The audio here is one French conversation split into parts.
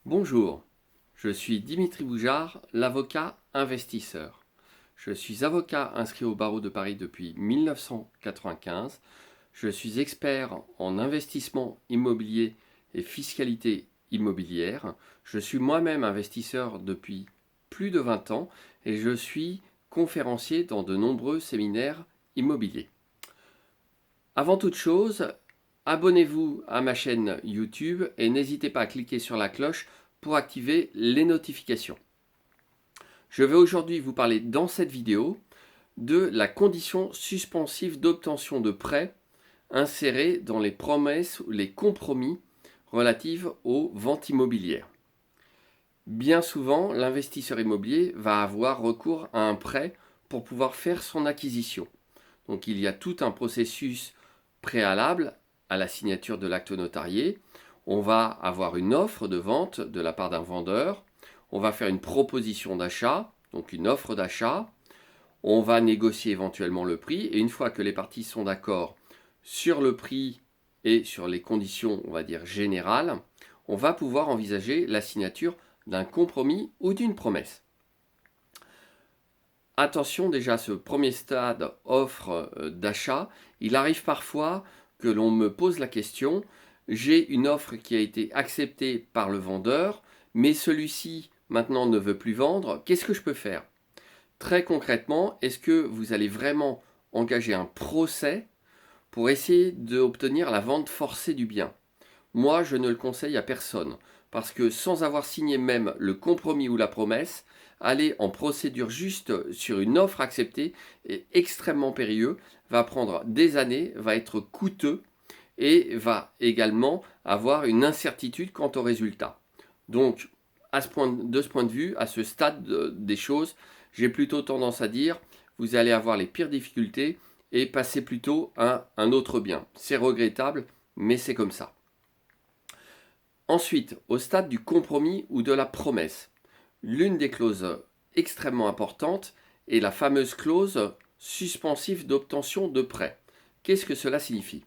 Bonjour, je suis Dimitri Boujard, l'avocat investisseur. Je suis avocat inscrit au barreau de Paris depuis 1995. Je suis expert en investissement immobilier et fiscalité immobilière. Je suis moi-même investisseur depuis plus de 20 ans et je suis conférencier dans de nombreux séminaires immobiliers. Avant toute chose, abonnez-vous à ma chaîne YouTube et n'hésitez pas à cliquer sur la cloche pour activer les notifications. Je vais aujourd'hui vous parler dans cette vidéo de la condition suspensive d'obtention de prêt insérée dans les promesses ou les compromis relatifs aux ventes immobilières. Bien souvent, l'investisseur immobilier va avoir recours à un prêt pour pouvoir faire son acquisition. Donc il y a tout un processus préalable à la signature de l'acte notarié. On va avoir une offre de vente de la part d'un vendeur. On va faire une proposition d'achat, donc une offre d'achat. On va négocier éventuellement le prix. Et une fois que les parties sont d'accord sur le prix et sur les conditions, on va dire générales, on va pouvoir envisager la signature d'un compromis ou d'une promesse. Attention déjà à ce premier stade offre d'achat. Il arrive parfois que l'on me pose la question, j'ai une offre qui a été acceptée par le vendeur, mais celui-ci maintenant ne veut plus vendre, qu'est-ce que je peux faire? Très concrètement, est-ce que vous allez vraiment engager un procès pour essayer d'obtenir la vente forcée du bien? Moi, je ne le conseille à personne, parce que sans avoir signé même le compromis ou la promesse, aller en procédure juste sur une offre acceptée est extrêmement périlleux, va prendre des années, va être coûteux et va également avoir une incertitude quant au résultat. Donc, de ce point de vue, à ce stade des choses, j'ai plutôt tendance à dire, vous allez avoir les pires difficultés et passer plutôt à un autre bien. C'est regrettable, mais c'est comme ça. Ensuite, au stade du compromis ou de la promesse, l'une des clauses extrêmement importantes est la fameuse clause suspensive d'obtention de prêt. Qu'est-ce que cela signifie?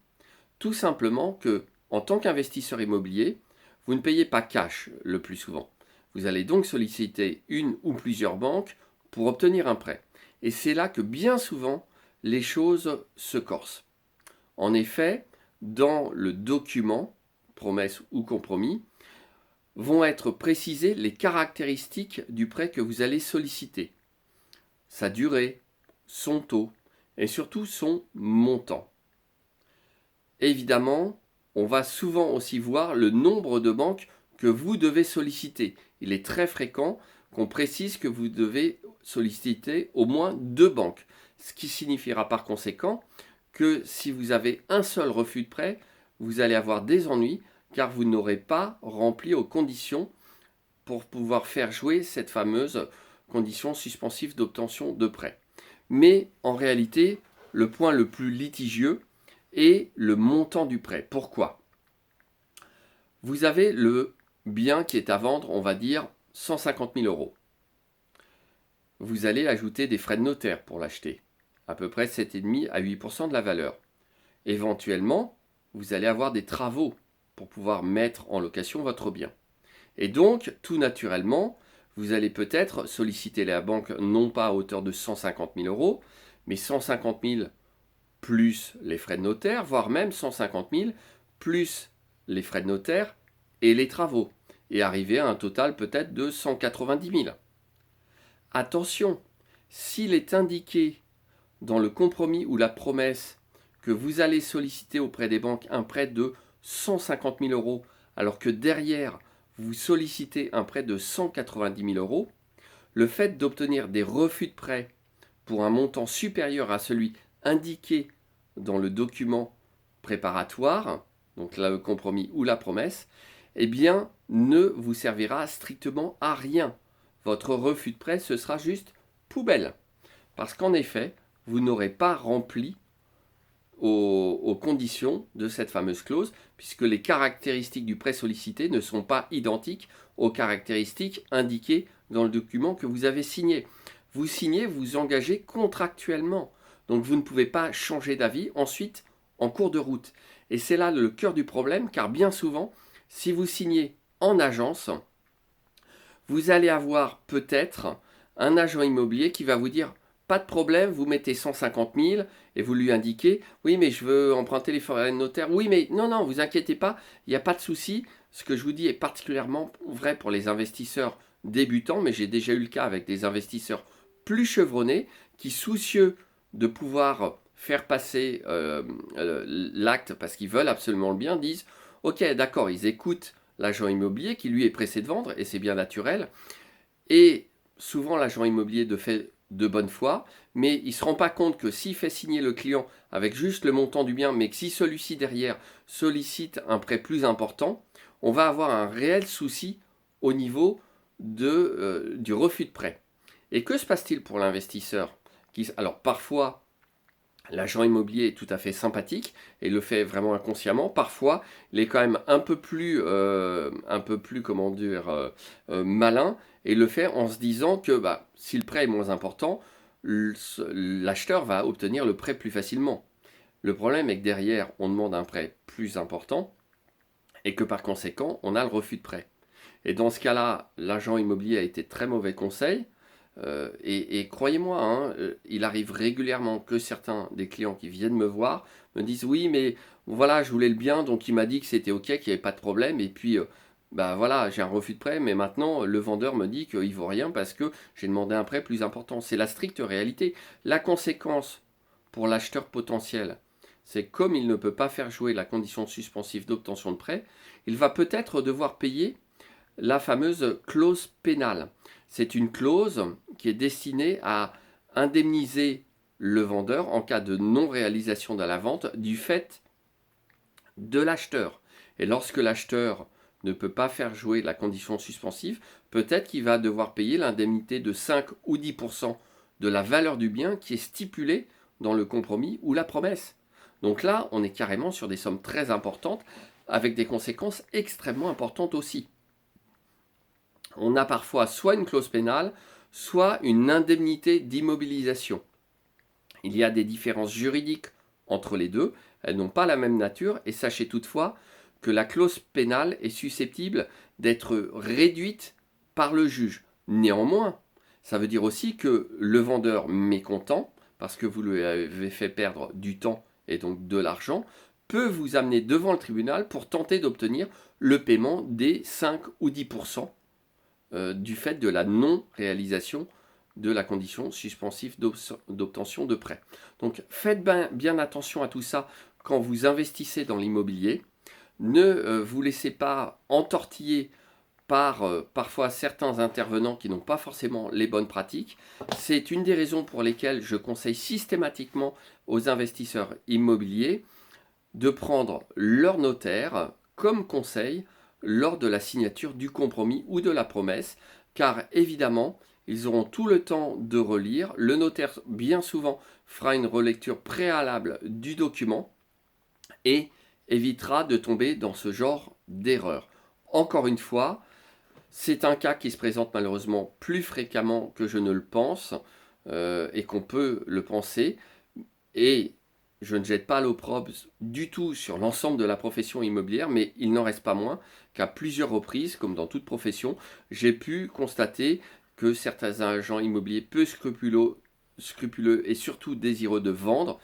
Tout simplement que, en tant qu'investisseur immobilier, vous ne payez pas cash le plus souvent. Vous allez donc solliciter une ou plusieurs banques pour obtenir un prêt. Et c'est là que bien souvent, les choses se corsent. En effet, dans le document, promesse ou compromis, vont être précisées les caractéristiques du prêt que vous allez solliciter. Sa durée, son taux et surtout son montant. Évidemment, on va souvent aussi voir le nombre de banques que vous devez solliciter. Il est très fréquent qu'on précise que vous devez solliciter au moins 2 banques, ce qui signifiera par conséquent que si vous avez un seul refus de prêt, vous allez avoir des ennuis car vous n'aurez pas rempli aux conditions pour pouvoir faire jouer cette fameuse condition suspensive d'obtention de prêt. Mais en réalité, le point le plus litigieux est le montant du prêt. Pourquoi? Vous avez le bien qui est à vendre, on va dire 150 000 euros. Vous allez ajouter des frais de notaire pour l'acheter, à peu près 7,5 à 8% de la valeur. Éventuellement, vous allez avoir des travaux pour pouvoir mettre en location votre bien. Et donc, tout naturellement, vous allez peut-être solliciter la banque non pas à hauteur de 150 000 euros, mais 150 000 plus les frais de notaire, voire même 150 000 plus les frais de notaire et les travaux, et arriver à un total peut-être de 190 000. Attention, s'il est indiqué dans le compromis ou la promesse que vous allez solliciter auprès des banques un prêt de 150 000 euros, alors que derrière, vous sollicitez un prêt de 190 000 euros, le fait d'obtenir des refus de prêt pour un montant supérieur à celui indiqué dans le document préparatoire, donc là, le compromis ou la promesse, eh bien, ne vous servira strictement à rien. Votre refus de prêt, ce sera juste poubelle. Parce qu'en effet, vous n'aurez pas rempli aux conditions de cette fameuse clause, puisque les caractéristiques du prêt sollicité ne sont pas identiques aux caractéristiques indiquées dans le document que vous avez signé. Vous signez, vous engagez contractuellement. Donc vous ne pouvez pas changer d'avis ensuite en cours de route. Et c'est là le cœur du problème, car bien souvent, si vous signez en agence, vous allez avoir peut-être un agent immobilier qui va vous dire pas de problème, vous mettez 150 000 et vous lui indiquez oui, mais je veux emprunter les frais de notaire. Oui, mais non, non, vous inquiétez pas, il n'y a pas de souci. Ce que je vous dis est particulièrement vrai pour les investisseurs débutants, mais j'ai déjà eu le cas avec des investisseurs plus chevronnés qui, soucieux de pouvoir faire passer l'acte parce qu'ils veulent absolument le bien, disent ok, d'accord, ils écoutent l'agent immobilier qui lui est pressé de vendre et c'est bien naturel. Et souvent l'agent immobilier fait de bonne foi, mais il ne se rend pas compte que s'il fait signer le client avec juste le montant du bien, mais que si celui-ci derrière sollicite un prêt plus important, on va avoir un réel souci au niveau du refus de prêt. Et que se passe-t-il pour l'investisseur Alors parfois, l'agent immobilier est tout à fait sympathique et le fait vraiment inconsciemment. Parfois, il est quand même un peu plus comment dire, malin et le fait en se disant que si le prêt est moins important, l'acheteur va obtenir le prêt plus facilement. Le problème est que derrière, on demande un prêt plus important et que par conséquent, on a le refus de prêt. Et dans ce cas-là, l'agent immobilier a été très mauvais conseil. Et croyez-moi, hein, il arrive régulièrement que certains des clients qui viennent me voir me disent oui, mais voilà, je voulais le bien, donc il m'a dit que c'était ok, qu'il n'y avait pas de problème. Et puis, voilà, j'ai un refus de prêt, mais maintenant le vendeur me dit qu'il ne vaut rien parce que j'ai demandé un prêt plus important. C'est la stricte réalité. La conséquence pour l'acheteur potentiel, c'est comme il ne peut pas faire jouer la condition suspensive d'obtention de prêt, il va peut-être devoir payer la fameuse clause pénale. C'est une clause qui est destinée à indemniser le vendeur en cas de non-réalisation de la vente du fait de l'acheteur. Et lorsque l'acheteur ne peut pas faire jouer la condition suspensive, peut-être qu'il va devoir payer l'indemnité de 5 ou 10% de la valeur du bien qui est stipulée dans le compromis ou la promesse. Donc là, on est carrément sur des sommes très importantes avec des conséquences extrêmement importantes aussi. On a parfois soit une clause pénale, soit une indemnité d'immobilisation. Il y a des différences juridiques entre les deux, elles n'ont pas la même nature, et sachez toutefois que la clause pénale est susceptible d'être réduite par le juge. Néanmoins, ça veut dire aussi que le vendeur mécontent, parce que vous lui avez fait perdre du temps et donc de l'argent, peut vous amener devant le tribunal pour tenter d'obtenir le paiement des 5 ou 10% du fait de la non-réalisation de la condition suspensive d'obtention de prêt. Donc faites bien attention à tout ça quand vous investissez dans l'immobilier. Ne vous laissez pas entortiller par parfois certains intervenants qui n'ont pas forcément les bonnes pratiques. C'est une des raisons pour lesquelles je conseille systématiquement aux investisseurs immobiliers de prendre leur notaire comme conseil lors de la signature du compromis ou de la promesse, car évidemment, ils auront tout le temps de relire. Le notaire, bien souvent, fera une relecture préalable du document et évitera de tomber dans ce genre d'erreur. Encore une fois, c'est un cas qui se présente malheureusement plus fréquemment que je ne le pense et qu'on peut le penser. Et je ne jette pas l'opprobre du tout sur l'ensemble de la profession immobilière, mais il n'en reste pas moins qu'à plusieurs reprises, comme dans toute profession, j'ai pu constater que certains agents immobiliers peu scrupuleux et surtout désireux de vendre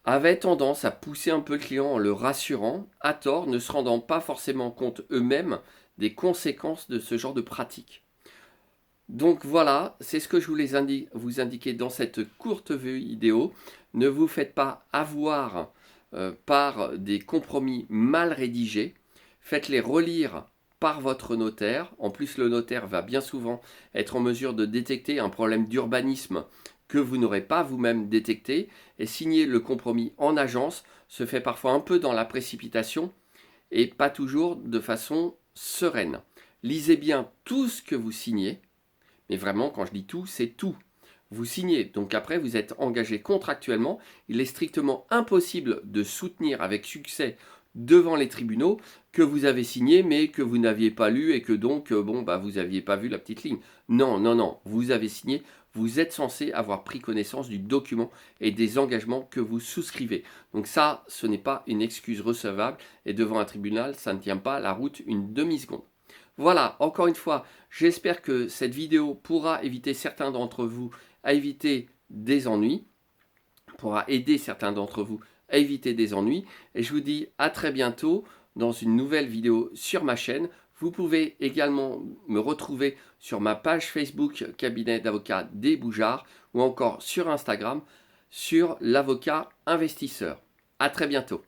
avaient tendance à pousser un peu le client en le rassurant, à tort, ne se rendant pas forcément compte eux-mêmes des conséquences de ce genre de pratique. Donc voilà, c'est ce que je voulais vous indiquer dans cette courte vidéo. Ne vous faites pas avoir par des compromis mal rédigés. Faites-les relire par votre notaire. En plus, le notaire va bien souvent être en mesure de détecter un problème d'urbanisme que vous n'aurez pas vous-même détecté. Et signer le compromis en agence se fait parfois un peu dans la précipitation et pas toujours de façon sereine. Lisez bien tout ce que vous signez. Mais vraiment, quand je dis tout, c'est tout. Vous signez, donc après vous êtes engagé contractuellement. Il est strictement impossible de soutenir avec succès devant les tribunaux que vous avez signé mais que vous n'aviez pas lu et que donc vous n'aviez pas vu la petite ligne. Non, non, non, vous avez signé, vous êtes censé avoir pris connaissance du document et des engagements que vous souscrivez. Donc ça, ce n'est pas une excuse recevable et devant un tribunal, ça ne tient pas la route une demi-seconde. Voilà, encore une fois, j'espère que cette vidéo pourra éviter certains d'entre vous à éviter des ennuis, pourra aider certains d'entre vous à éviter des ennuis. Et je vous dis à très bientôt dans une nouvelle vidéo sur ma chaîne. Vous pouvez également me retrouver sur ma page Facebook Cabinet d'avocats des Bougeards ou encore sur Instagram sur l'avocat investisseur. À très bientôt.